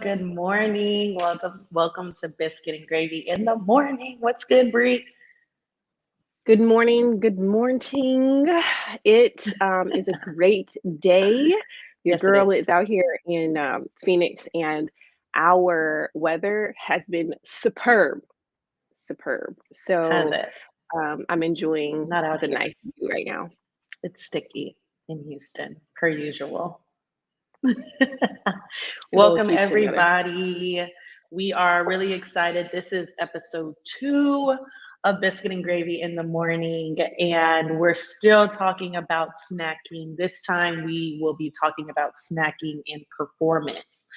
Good morning. Welcome to Biscuit and Gravy in the morning. What's good, Bree? Good morning. Good morning. It is a great day. Your Yes, it girl is is. out here in Phoenix, and our weather has been superb. Superb. How's So it? I'm enjoying Not out the here. nice view right now. It's sticky in Houston, per usual. Good old Welcome, Houston weather. everybody. We are really excited. This is episode 2 of Biscuit and Gravy in the morning, and we're still talking about snacking. This time, we will be talking about snacking in performance.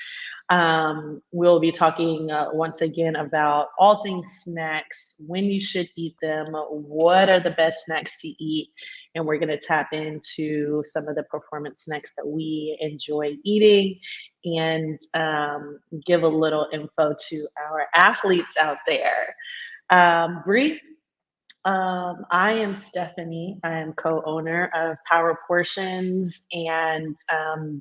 We'll be talking once again about all things snacks, when you should eat them, what are the best snacks to eat, and we're going to tap into some of the performance snacks that we enjoy eating and give a little info to our athletes out there. Bree, I am Stephanie. I am co-owner of Power Portions and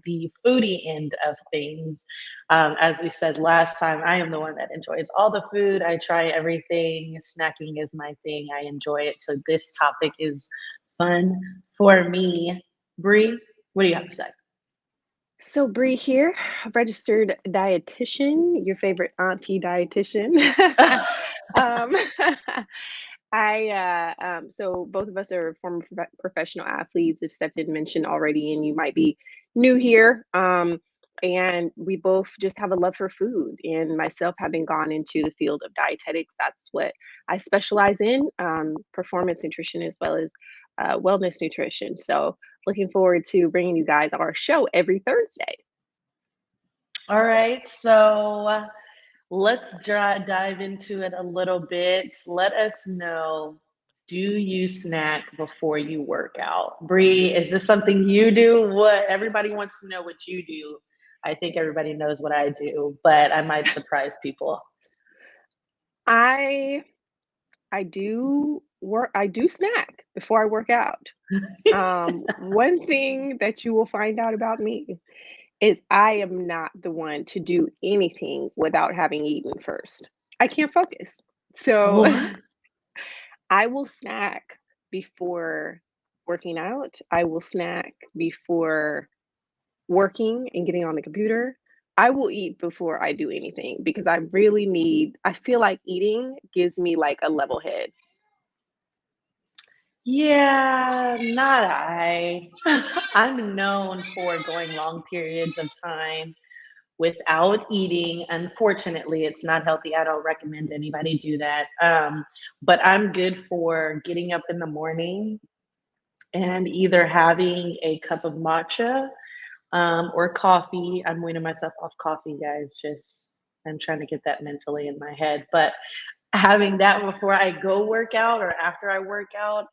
the foodie end of things. As we said last time, I am the one that enjoys all the food. I try everything. Snacking is my thing. I enjoy it. So this topic is fun for me. Bree, what do you have to say? So Bree here, registered dietitian, your favorite auntie dietitian. um, so both of us are former professional athletes, if Steph didn't mention already, and you might be new here. And we both just have a love for food. And myself, having gone into the field of dietetics, that's what I specialize in, performance nutrition as well as wellness nutrition. So looking forward to bringing you guys our show every Thursday. All right, so let's dive into it a little bit. Let us know, do you snack before you work out? Bree, is this something you do? What everybody wants to know what you do. I think everybody knows what I do, but I might surprise people. I I do snack before I work out. One thing that you will find out about me is I am not the one to do anything without having eaten first. I can't focus. So What? I will snack before working out. I will snack before working and getting on the computer. I will eat before I do anything because I feel like eating gives me like a level head. Yeah, not I. I'm known for going long periods of time without eating. Unfortunately, it's not healthy. I don't recommend anybody do that. But I'm good for getting up in the morning and either having a cup of matcha or coffee. I'm weaning myself off coffee, guys. Just I'm trying to get that mentally in my head. But having that before I go work out or after I work out,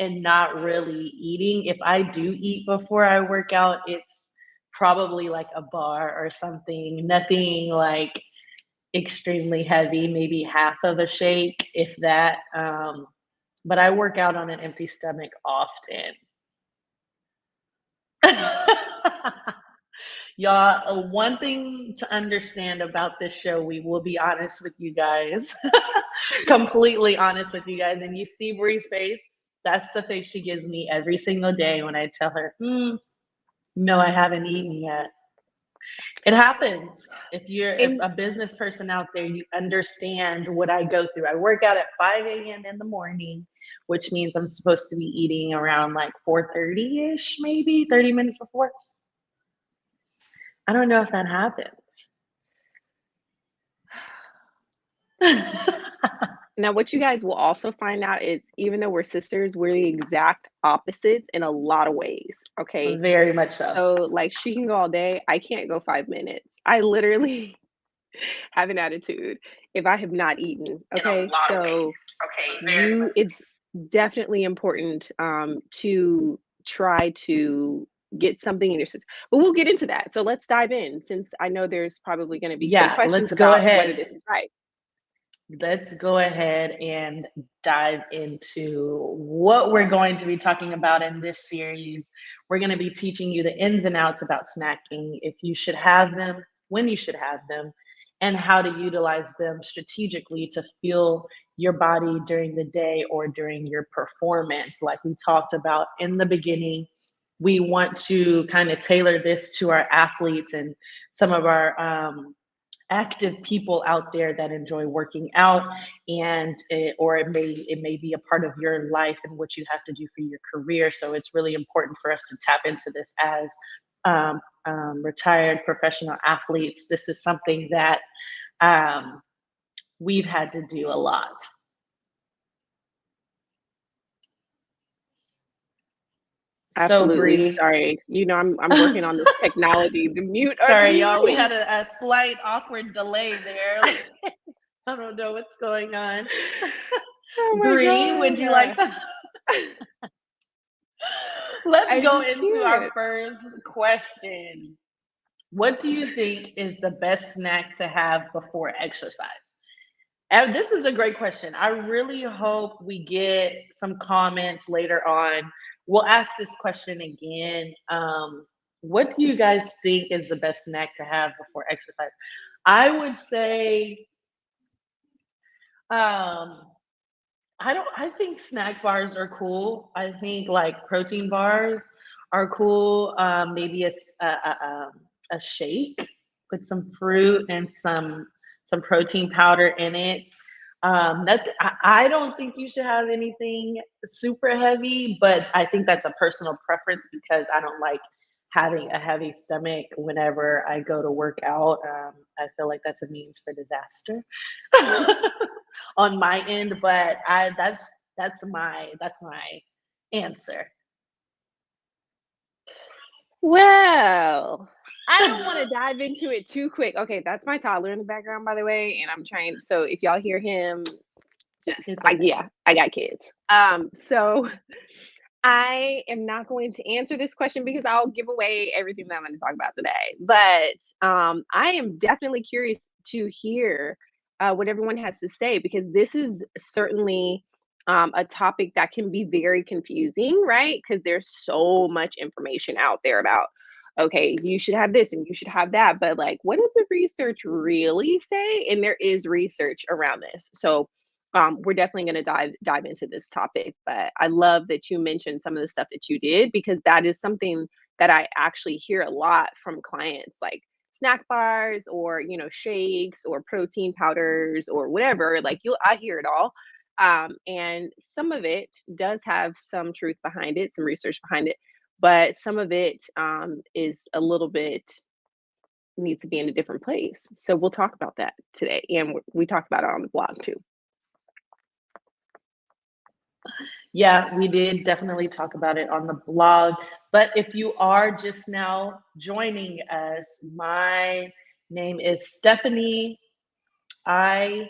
and not really eating. If I do eat before I work out, it's probably like a bar or something, nothing like extremely heavy, maybe half of a shake, if that. But I work out on an empty stomach often. Y'all, one thing to understand about this show, we will be honest with you guys, completely honest with you guys. And you see Bree's face, that's the face she gives me every single day when I tell her, no, I haven't eaten yet. It happens. If And a business person out there, you understand what I go through. I work out at 5 a.m. in the morning, which means I'm supposed to be eating around like 4:30-ish, maybe 30 minutes before. I don't know if that happens. now, what you guys will also find out is even though we're sisters, we're the exact opposites in a lot of ways. Okay. Very much so. So, like, she can go all day. I can't go 5 minutes. I literally have an attitude if I have not eaten. In a Okay. lot of So, ways. Okay, very much. it's definitely important to try to get something in your system. But we'll get into that. So, let's dive in since I know there's probably going to be some Yeah, questions let's go about whether ahead. this is right. Let's go ahead and dive into what we're going to be talking about in this series. We're going to be teaching you the ins and outs about snacking, if you should have them, when you should have them, and how to utilize them strategically to fuel your body during the day or during your performance. Like we talked about in the beginning, we want to kind of tailor this to our athletes and some of our active people out there that enjoy working out, and or it may be a part of your life and what you have to do for your career. So it's really important for us to tap into this as retired professional athletes. This is something that um, we've had to do a lot. So Absolutely. Bree, Sorry. I'm working on this technology. The mute, sorry unmute. y'all, we had a slight awkward delay there. I don't know what's going on. Oh my Bree, would you like God. to? Let's I go just into our can't. first question. What do you think is the best snack to have before exercise? And this is a great question. I really hope we get some comments later on. We'll ask this question again. What do you guys think is the best snack to have before exercise? I would say, um, I think snack bars are cool. I think like protein bars are cool. Maybe a shake with some fruit and some protein powder in it. I don't think you should have anything super heavy, but I think that's a personal preference because I don't like having a heavy stomach whenever I go to work out. I feel like that's a means for disaster on my end, but I that's my answer. Well, I don't want to dive into it too quick. Okay, that's my toddler in the background, by the way, and I'm trying. So if y'all hear him, just It's okay. yeah, I got kids. So I am not going to answer this question because I'll give away everything that I'm going to talk about today. But I am definitely curious to hear what everyone has to say because this is certainly a topic that can be very confusing, right? Because there's so much information out there about, okay, you should have this and you should have that. But like, what does the research really say? And there is research around this. So we're definitely going to dive into this topic, but I love that you mentioned some of the stuff that you did because that is something that I actually hear a lot from clients, like snack bars or shakes or protein powders or whatever. Like I hear it all, and some of it does have some truth behind it, some research behind it, but some of it is a little bit needs to be in a different place. So we'll talk about that today, and we talk about it on the blog too. Yeah, we did definitely talk about it on the blog. But if you are just now joining us, my name is Stephanie. I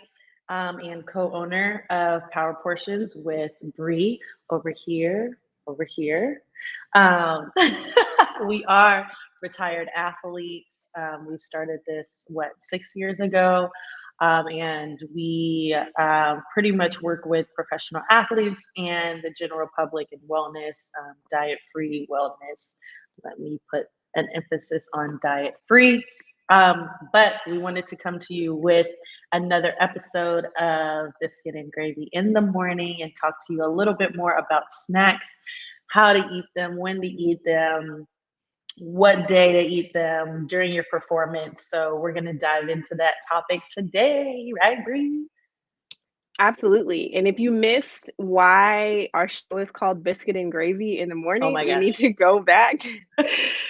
am co-owner of Power Portions with Bree over here, over here. Um, we are retired athletes. We started this, 6 years ago? And we pretty much work with professional athletes and the general public in wellness, diet-free wellness. Let me put an emphasis on diet-free. But we wanted to come to you with another episode of Biscuit and Gravy in the morning and talk to you a little bit more about snacks, how to eat them, when to eat them, what day to eat them during your performance. So we're going to dive into that topic today, right, Bree? Absolutely. And if you missed why our show is called Biscuit and Gravy in the Oh morning, my you need gosh. to go back to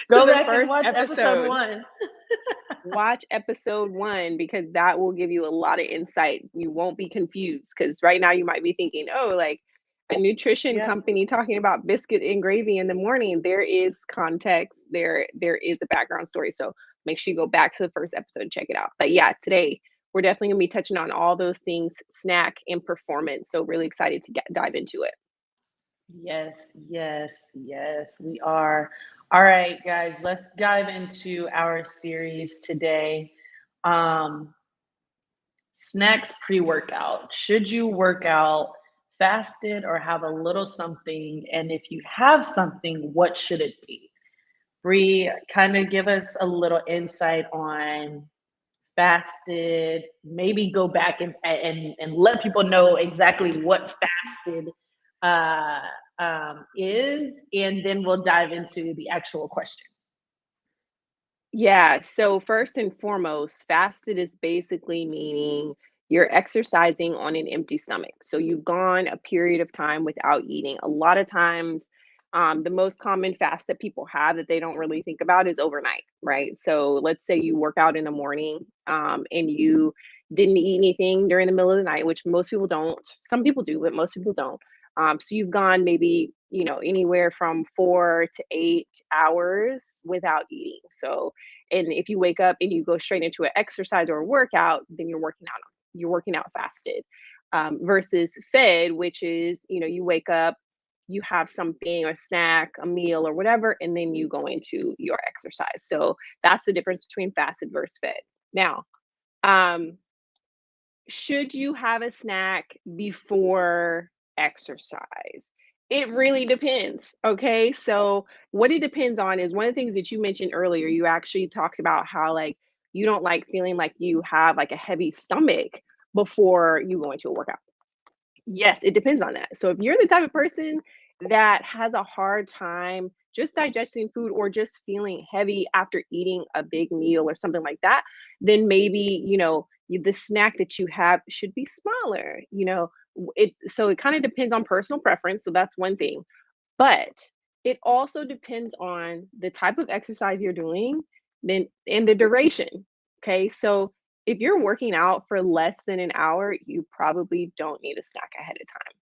Go the back and first watch episode episode. 1. Watch episode 1 because that will give you a lot of insight. You won't be confused because right now you might be thinking, oh, like a nutrition Yep. company talking about biscuit and gravy in the morning. There is context, there is a background story. So make sure you go back to the first episode and check it out. But yeah, today we're definitely gonna be touching on all those things, snack and performance. So really excited to dive into it. Yes, yes, yes, we are. All right, guys, let's dive into our series today. Um, Snacks pre-workout. Should you work out fasted or have a little something? And if you have something, what should it be? Bree, kind of give us a little insight on fasted, maybe go back and let people know exactly what fasted uh, is, and then we'll dive into the actual question. Yeah, so first and foremost, fasted is basically meaning you're exercising on an empty stomach. So you've gone a period of time without eating. A lot of times, the most common fast that people have that they don't really think about is overnight, right? So let's say you work out in the morning, and you didn't eat anything during the middle of the night, which most people don't. Some people do, but most people don't. So you've gone maybe, anywhere from 4 to 8 hours without eating. So, and if you wake up and you go straight into an exercise or a workout, then you're working out fasted. Versus fed, which is, you wake up, you have something, a snack, a meal, or whatever, and then you go into your exercise. So that's the difference between fasted versus fed. Now, um, should you have a snack before exercise? It really depends. Okay. So, what it depends on is one of the things that you mentioned earlier. You actually talked about how, like, you don't like feeling like you have like a heavy stomach before you go into a workout. Yes, it depends on that. So if you're the type of person that has a hard time just digesting food or just feeling heavy after eating a big meal or something like that, then maybe, the snack that you have should be smaller, it kind of depends on personal preference, so that's one thing. But it also depends on the type of exercise you're doing, then and the duration. Okay. So if you're working out for less than an hour, you probably don't need a snack ahead of time.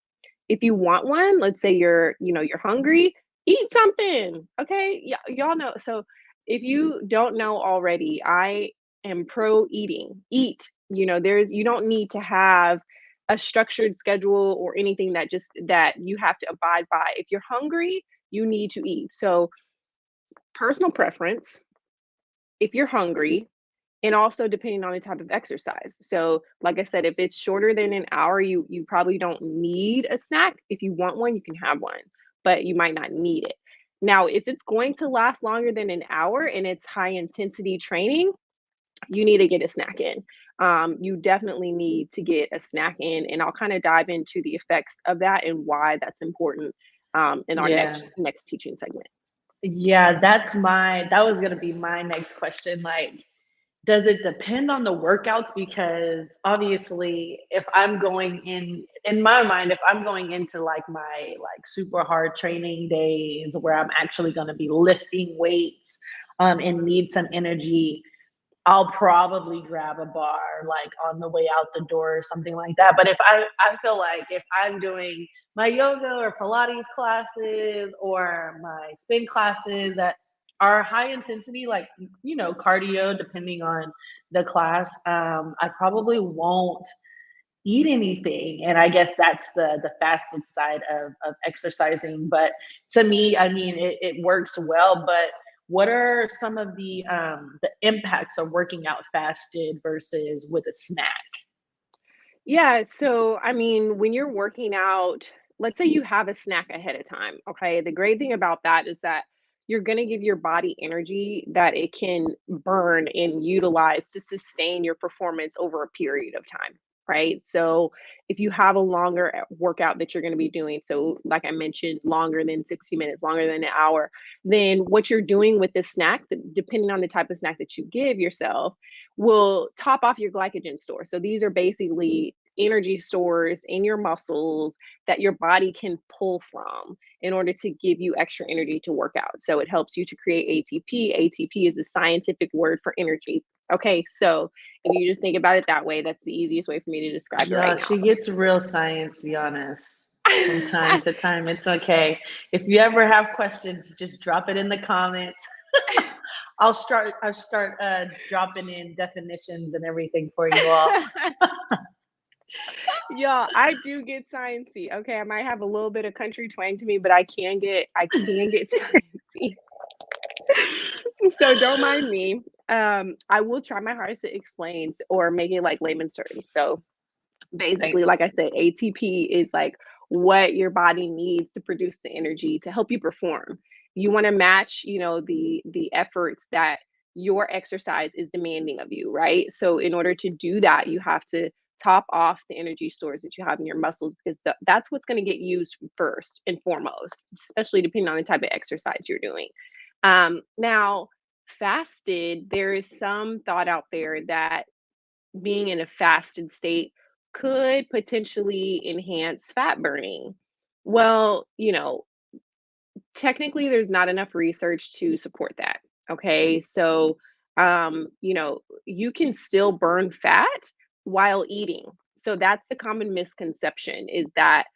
If you want one, let's say you're hungry, eat something. Okay. Yeah, y'all know. So if you don't know already, I am pro eating. Eat. You don't need to have a structured schedule or anything that you have to abide by. If you're hungry, you need to eat. So personal preference, if you're hungry, and also depending on the type of exercise. So, like I said, if it's shorter than an hour, you probably don't need a snack. If you want one, you can have one, but you might not need it. Now, if it's going to last longer than an hour and it's high intensity training, you need to get a snack in. You definitely need to get a snack in, and I'll kind of dive into the effects of that and why that's important in our Yeah. next teaching segment. Yeah, that was gonna be my next question. Like, does it depend on the workouts? Because obviously, if I'm going in my mind, if I'm going into like my like super hard training days where I'm actually gonna be lifting weights and need some energy, I'll probably grab a bar like on the way out the door or something like that. But I feel like if I'm doing my yoga or Pilates classes or my spin classes that are high intensity, like cardio, depending on the class, I probably won't eat anything. And I guess that's the fasted side of exercising. But to me, I mean, it works well. But what are some of the impacts of working out fasted versus with a snack? Yeah, so I mean, when you're working out, let's say you have a snack ahead of time, okay? The great thing about that is that you're going to give your body energy that it can burn and utilize to sustain your performance over a period of time, right? So if you have a longer workout that you're going to be doing, so like I mentioned, longer than 60 minutes, longer than an hour, then what you're doing with this snack, depending on the type of snack that you give yourself, will top off your glycogen store. So these are basically energy stores in your muscles that your body can pull from in order to give you extra energy to work out. So it helps you to create ATP. ATP is a scientific word for energy. Okay, so if you just think about it that way, that's the easiest way for me to describe it Yeah, right she gets real sciencey on us from time to time. It's okay. If you ever have questions, just drop it in the comments. I'll start dropping in definitions and everything for you all. now. Y'all, I do get sciencey. Okay, I might have a little bit of country twang to me, but I can get sciencey. So don't mind me. I will try my hardest to explain or make it like layman's terms. So basically, Thanks. like I said, ATP is like what your body needs to produce the energy to help you perform. you want to match, the efforts that your exercise is demanding of you, right? So in order to do that, you have to top off the energy stores that you have in your muscles, because that's what's going to get used first and foremost, especially depending on the type of exercise you're doing. Now, fasted, there is some thought out there that being in a fasted state could potentially enhance fat burning. Well, technically there's not enough research to support that. Okay. So, you can still burn fat while eating. So that's the common misconception, is that,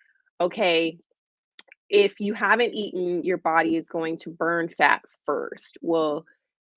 okay, if you haven't eaten, your body is going to burn fat first. Well,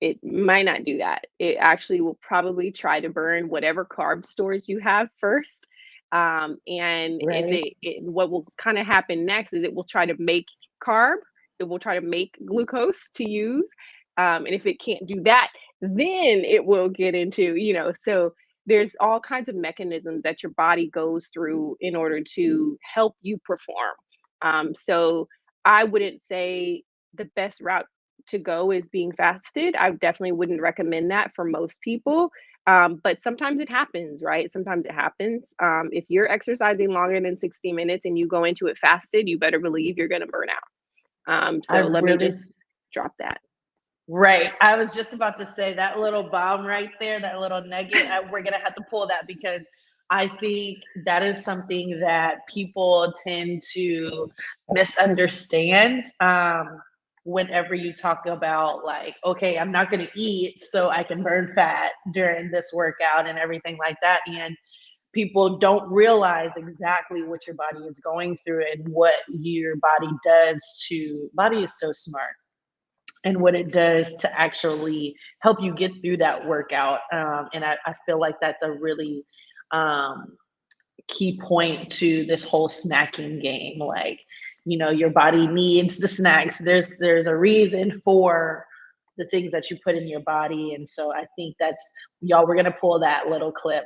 it might not do that. It actually will probably try to burn whatever carb stores you have first. And if Right. what will kind of happen next is it will try to make carb, it will try to make glucose to use. And if it can't do that, then it will get into, so there's all kinds of mechanisms that your body goes through in order to help you perform. So I wouldn't say the best route to go is being fasted. I definitely wouldn't recommend that for most people. But sometimes it happens, right? Sometimes it happens. If you're exercising longer than 60 minutes and you go into it fasted, you better believe you're going to burn out. I So let me really just drop that. Right. I was just about to say that little bomb right there, that little nugget. We're gonna have to pull that because I think that is something that people tend to misunderstand. Whenever you talk about like, okay, I'm not gonna eat so I can burn fat during this workout and everything like that, and people don't realize exactly what your body is going through and what your body does to. Body is so smart and what it does to actually help you get through that workout. And I feel like that's a really um, key point to this whole snacking game. Like, your body needs the snacks. There's a reason for the things that you put in your body, and so I think that's y'all. We're gonna pull that little clip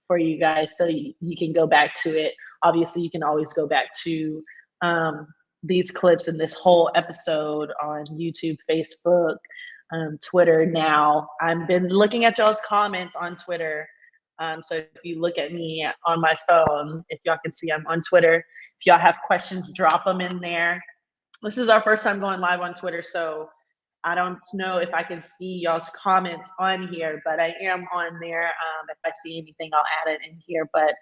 for you guys so you can go back to it. Obviously, you can always go back to um, these clips and this whole episode on YouTube, Facebook, Twitter. Now, I've been looking at y'all's comments on Twitter. So if you look at me on my phone, if y'all can see, I'm on Twitter. If y'all have questions, drop them in there. This is our first time going live on Twitter, so I don't know if I can see y'all's comments on here, but I am on there. If I see anything, I'll add it in here. But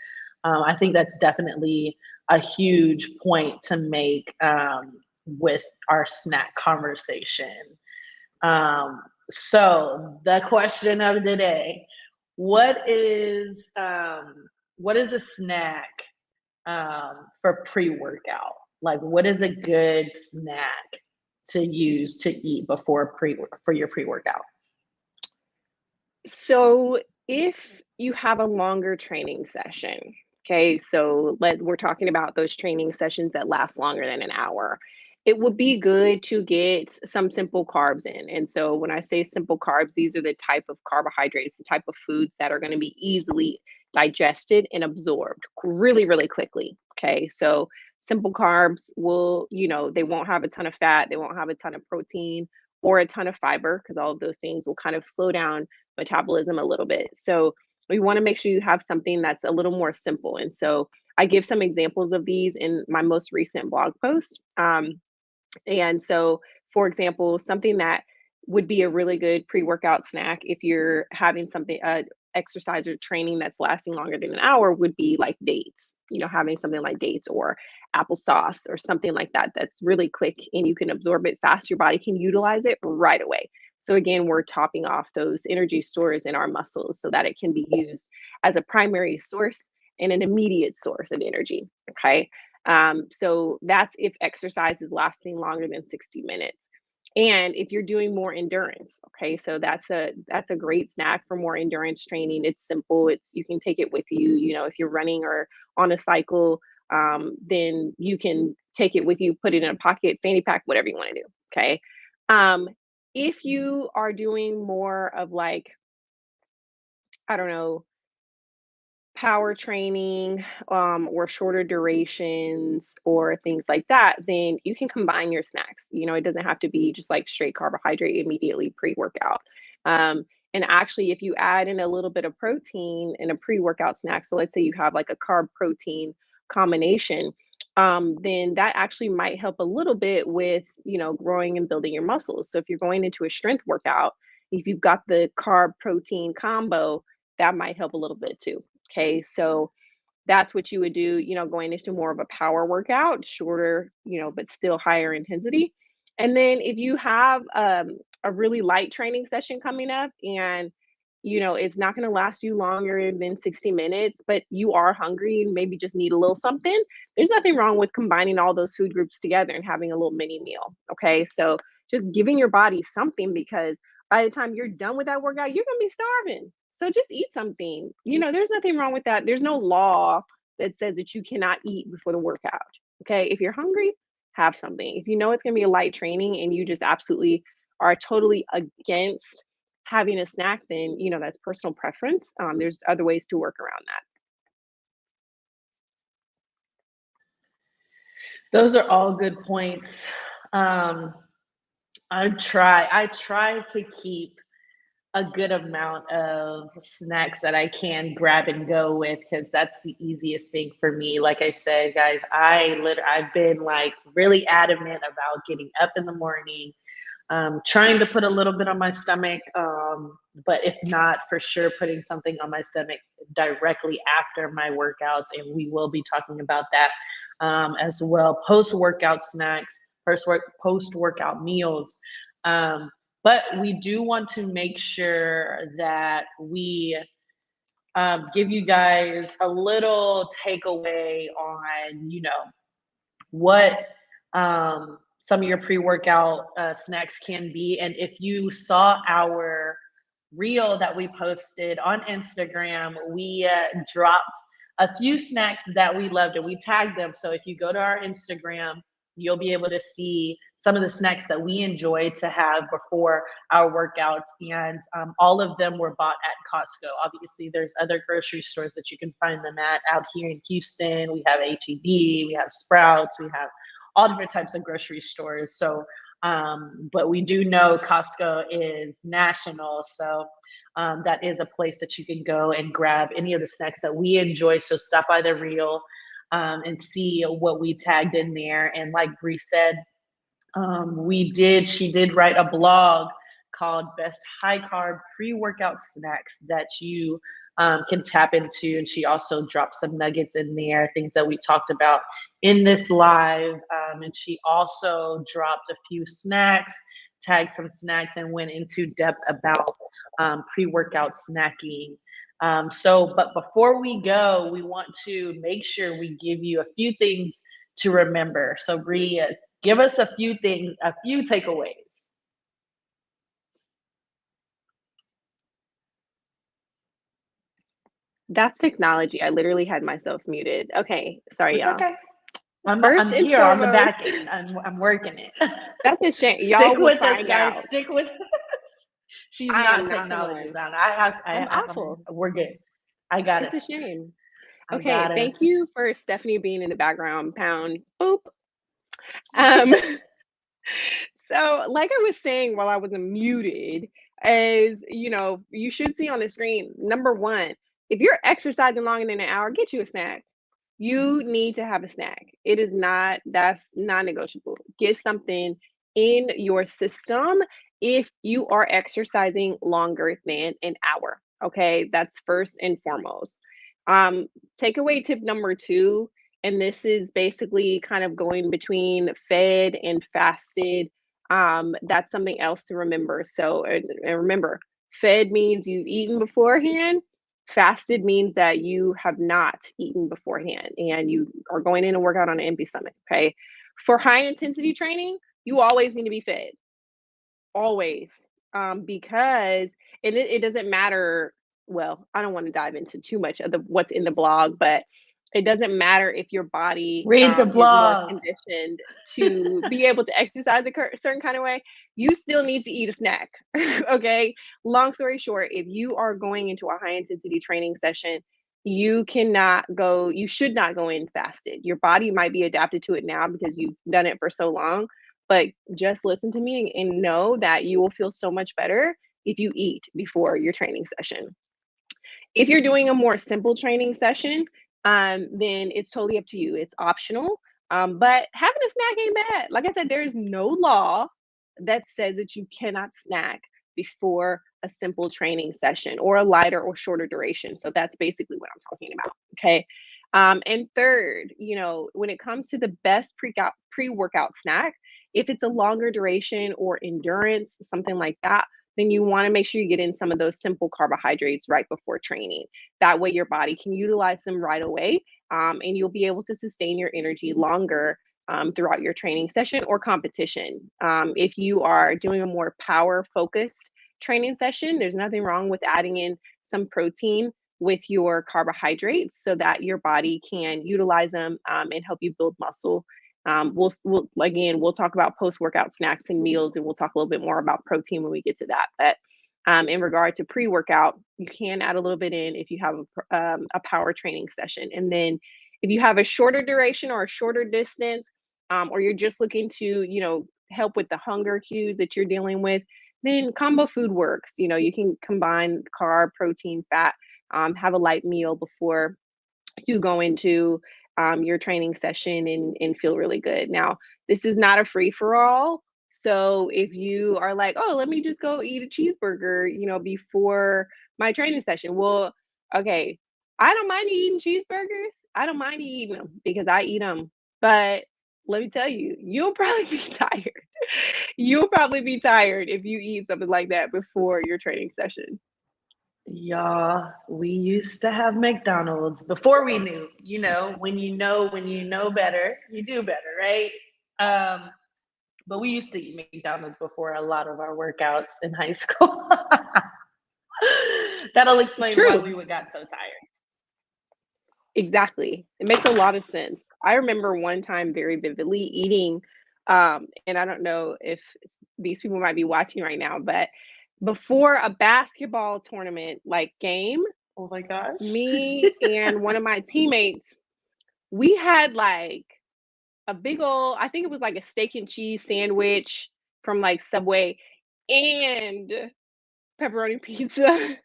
I think that's definitely a huge point to make with our snack conversation. So the question of the day: what is a snack for pre-workout? Like, what is a good snack to use to eat before for your pre-workout? So if you have a longer training session, okay, so we're talking about those training sessions that last longer than an hour. It would be good to get some simple carbs in. And so when I say simple carbs, these are the type of carbohydrates, the type of foods that are going to be easily digested and absorbed really, really quickly. Okay, so simple carbs will, they won't have a ton of fat, they won't have a ton of protein or a ton of fiber, because all of those things will kind of slow down metabolism a little bit. So we want to make sure you have something that's a little more simple. And so I give some examples of these in my most recent blog post. And so, for example, something that would be a really good pre-workout snack if you're having something, exercise or training that's lasting longer than an hour, would be like dates. Having something like dates or applesauce or something like that that's really quick and you can absorb it fast. Your body can utilize it right away. So again, we're topping off those energy stores in our muscles so that it can be used as a primary source and an immediate source of energy. Okay. So that's if exercise is lasting longer than 60 minutes. And if you're doing more endurance, okay, so that's a great snack for more endurance training. It's simple. You can take it with you. If you're running or on a cycle, then you can take it with you, put it in a pocket, fanny pack, whatever you want to do. Okay. Um, if you are doing more of like, I don't know, power training, or shorter durations or things like that, then you can combine your snacks. It doesn't have to be just like straight carbohydrate immediately pre-workout. Um, and actually, if you add in a little bit of protein in a pre-workout snack, so let's say you have like a carb protein combination, then that actually might help a little bit with, growing and building your muscles. So if you're going into a strength workout, if you've got the carb protein combo, that might help a little bit too. Okay, so that's what you would do, going into more of a power workout, shorter, but still higher intensity. And then if you have a really light training session coming up and it's not going to last you longer than 60 minutes, but you are hungry and maybe just need a little something, there's nothing wrong with combining all those food groups together and having a little mini meal. Okay, so just giving your body something, because by the time you're done with that workout, you're going to be starving. So just eat something. There's nothing wrong with that. There's no law that says that you cannot eat before the workout. Okay. If you're hungry, have something. If you know it's going to be a light training and you just absolutely are totally against having a snack, then, that's personal preference. There's other ways to work around that. Those are all good points. Um, I try to keep a good amount of snacks that I can grab and go with, because that's the easiest thing for me. Like I said, guys, I've been like really adamant about getting up in the morning, trying to put a little bit on my stomach, but if not, for sure putting something on my stomach directly after my workouts, and we will be talking about that as well. Post workout snacks, post workout meals. Um, but we do want to make sure that we give you guys a little takeaway on, what some of your pre-workout snacks can be. And if you saw our reel that we posted on Instagram, we dropped a few snacks that we loved and we tagged them. So if you go to our Instagram, you'll be able to see some of the snacks that we enjoy to have before our workouts. And all of them were bought at Costco. Obviously, there's other grocery stores that you can find them at out here in Houston. We have HEB, we have Sprouts, we have all different types of grocery stores. So, but we do know Costco is national. So that is a place that you can go and grab any of the snacks that we enjoy. So stop by the reel and see what we tagged in there. And like Bree said, she did write a blog called Best High Carb Pre-Workout Snacks that you can tap into. And she also dropped some nuggets in there, things that we talked about in this live. And she also dropped a few snacks, tagged some snacks, and went into depth about pre-workout snacking. But before we go, we want to make sure we give you a few things to remember. So Bree, give us a few things, a few takeaways. That's technology. I literally had myself muted. Okay, sorry, It's y'all. okay. I'm First and here on the foremost, back end. I'm working it. that's a shame. Y'all Stick will with us, find guys. out. Stick with us. She's I am not not technology someone. sound. I'm awful. We're good. I got It's a us. shame. I Okay, got us. thank you for Stephanie being in the background. Pound. Boop. Um, so like I was saying while I was muted, is you should see on the screen, number one, if you're exercising longer than an hour, get you a snack. You need to have a snack. That's non-negotiable. Get something in your system if you are exercising longer than an hour. Okay, that's first and foremost. Takeaway tip number two, and this is basically kind of going between fed and fasted. That's something else to remember. So, and remember, fed means you've eaten beforehand. Fasted means that you have not eaten beforehand and you are going in and work out on an empty stomach. Okay. For high intensity training, you always need to be fed. Always. Because it doesn't matter. Well, I don't want to dive into too much of what's in the blog, but it doesn't matter if your body Read the is more blog. conditioned to be able to exercise a certain kind of way. You still need to eat a snack. Okay. Long story short, if you are going into a high intensity training session, you should not go in fasted. Your body might be adapted to it now because you've done it for so long, but just listen to me and know that you will feel so much better if you eat before your training session. If you're doing a more simple training session, then it's totally up to you. It's optional. But having a snack ain't bad. Like I said, there is no law that says that you cannot snack before a simple training session or a lighter or shorter duration. So that's basically what I'm talking about. Okay. And third, when it comes to the best pre-workout snack, if it's a longer duration or endurance, something like that, then you want to make sure you get in some of those simple carbohydrates right before training. That way, your body can utilize them right away, and you'll be able to sustain your energy longer throughout your training session or competition. If you are doing a more power focused training session, there's nothing wrong with adding in some protein with your carbohydrates so that your body can utilize them and help you build muscle. We'll talk about post workout snacks and meals, and we'll talk a little bit more about protein when we get to that. But in regard to pre workout, you can add a little bit in if you have a power training session, and then if you have a shorter duration or a shorter distance, or you're just looking to help with the hunger cues that you're dealing with, then combo food works. You can combine carb, protein, fat, have a light meal before you go into your training session and feel really good. Now, this is not a free for all. So if you are like, oh, let me just go eat a cheeseburger, before my training session. Well, okay, I don't mind eating cheeseburgers. I don't mind eating them because I eat them. But let me tell you, you'll probably be tired. You'll probably be tired if you eat something like that before your training session. Y'all, we used to have McDonald's before we knew, when you know better, you do better, right? Um, but we used to eat McDonald's before a lot of our workouts in high school. That'll It's explain why true. we got so tired. Exactly. It makes a lot of sense. I remember one time very vividly eating, and I don't know if these people might be watching right now, but before a basketball tournament like game, Oh my gosh. me and one of my teammates, we had like a big old, I think it was like a steak and cheese sandwich from like Subway and pepperoni pizza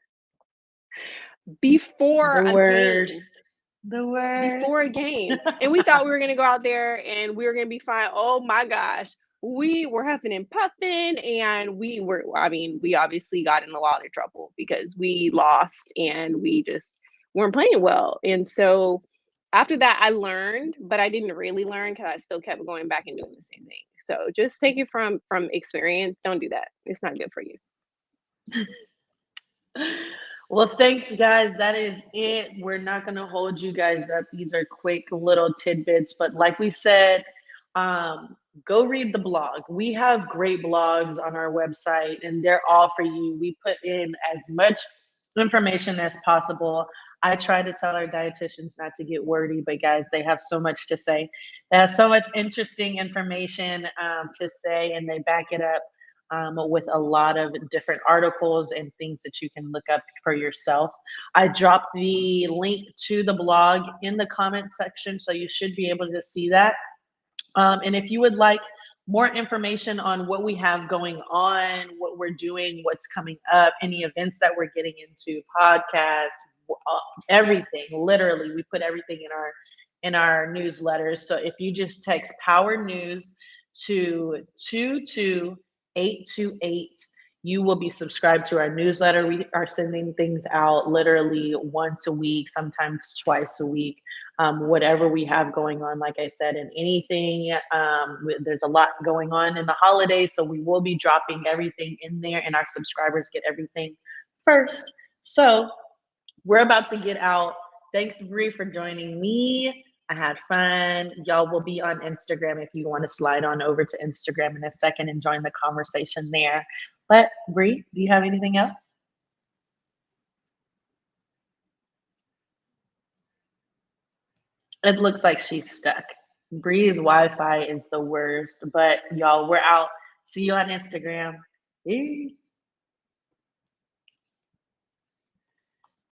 before The a game. worst. The worst. Before a game. And we thought we were gonna go out there and we were gonna be fine. Oh my gosh. We were huffing and puffing, and we obviously got in a lot of trouble because we lost and we just weren't playing well. And so after that, I learned, but I didn't really learn because I still kept going back and doing the same thing. So just take it from experience. Don't do that. It's not good for you. Well, thanks, guys. That is it. We're not going to hold you guys up. These are quick little tidbits. But like we said, go read the blog. We have great blogs on our website, and they're all for you. We put in as much information as possible. I try to tell our dietitians not to get wordy, but guys, they have so much to say. They have so much interesting information to say, and they back it up with a lot of different articles and things that you can look up for yourself. I dropped the link to the blog in the comment section, so you should be able to see that. And if you would like more information on what we have going on, what we're doing, what's coming up, any events that we're getting into, podcasts, everything, literally, we put everything in our newsletters. So if you just text Power News to 22828, you will be subscribed to our newsletter. We are sending things out literally once a week, sometimes twice a week. Whatever we have going on, like I said, and anything, there's a lot going on in the holidays, so we will be dropping everything in there, and our subscribers get everything first. So we're about to get out. Thanks, Bree, for joining me. I had fun. Y'all will be on Instagram if you want to slide on over to Instagram in a second and join the conversation there. But Bree, do you have anything else? It looks like she's stuck. Bree's Wi-Fi is the worst, but y'all, we're out. See you on Instagram. Peace.